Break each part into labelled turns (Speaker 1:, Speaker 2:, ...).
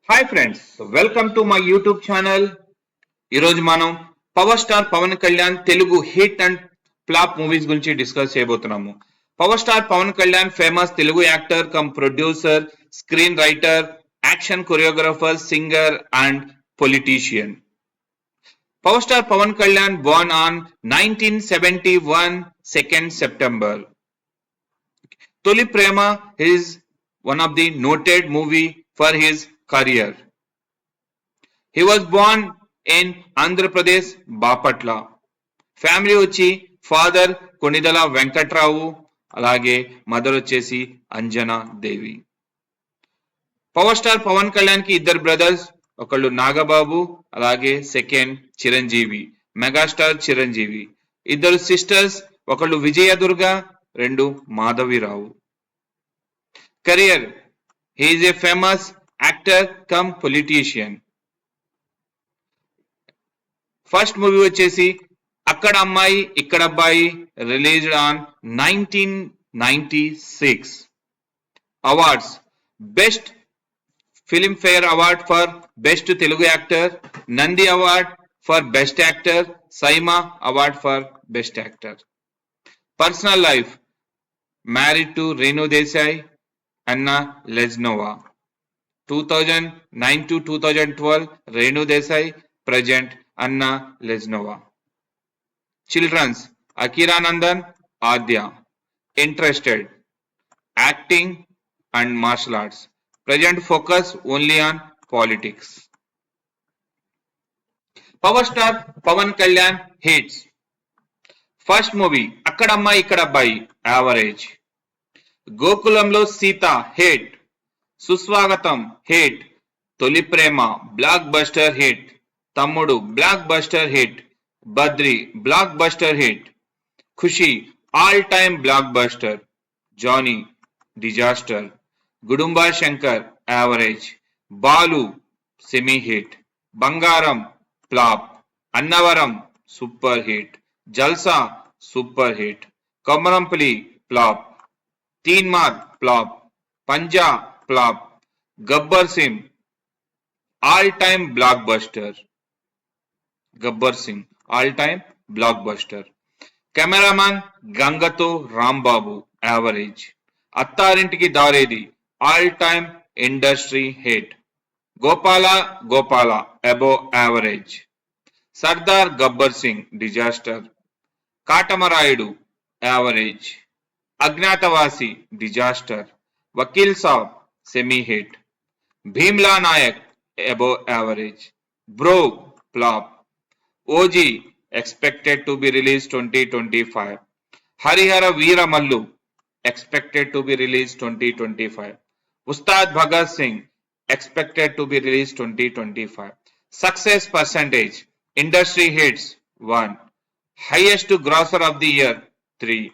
Speaker 1: Hi friends, welcome to my YouTube channel. ఈరోజు మనం power star Pawan Kalyan Telugu hit and flop movies గురించి discuss చేయబోతున్నాము. Power star Pawan Kalyan famous Telugu actor cum producer, screen writer, action choreographer, singer and politician. Power star Pawan Kalyan born on 1971 2nd September. Toli Prema is one of the noted movie for his career. He was born in Andhra Pradesh, Bapatla. Family వచ్చి father Konidela Venkatrao, అలాగే mother వచ్చేసి అంజనా దేవి. Power star Pawan Kalyan కి ఇద్దరు brothers, ఒకళ్ళు నాగబాబు, అలాగే second Chiranjeevi, megastar Chiranjeevi. ఇద్దరు sisters, ఒకళ్ళు విజయదుర్గ, రెండు మాధవిరావు. Career, he is a famous actor come politician. First movie వచ్చేసి అక్కడ అమ్మాయి ఇక్కడ అబ్బాయి, released on 1996. Awards, best Filmfare Award for Best Telugu Actor, Nandi Award for Best Actor, Saima Award for Best Actor. Personal life, married to Renu Desai, Anna Leznova. 2009 to 2012, Renu Desai, present Anna Leznova. Children's, Akira Nandan, Adya. Interested, acting and martial arts. Present focus only on politics. Power star Pawan Kalyan hits. First movie Akkadamma Ikkadabbai, average. Gokulamlo Sita, hit. Suswagatam, hit. Toli Prema, blockbuster hit. Tammudu, blockbuster hit. Badri, blockbuster hit. Khushi, all-time blockbuster. Johnny, disaster. Gudumba Shankar, average. Balu, semi-hit. Bangaram, flop. Annavaram, super hit. Jalsa, super hit. Kamarampally, flop. Teenmar, flop. Panja, flop. Gabbar Singh, all-time blockbuster. Gabbar Singh, all-time blockbuster. Cameraman Gangato Rambabu, average. Attarintiki Daredi, all time industry hit. Gopala above average. Sardaar Gabbar Singh, disaster. Katamarayudu, average. Agnyaathavaasi, disaster. Vakeel Saab, semi hit. Bheemla Nayak, above average. Bro, flop. OG, expected to be release 2025. Harihara Veeramallu, expected to be released 2025. Ustad Bhagat Singh, expected to be released 2025. Success percentage, industry hits 1, highest grosser of the year 3,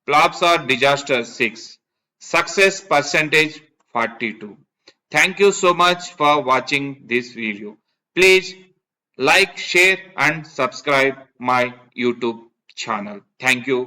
Speaker 1: flops or disaster 6, success percentage 42. Thank you so much for watching this video. Please like, share and subscribe my YouTube channel. Thank you.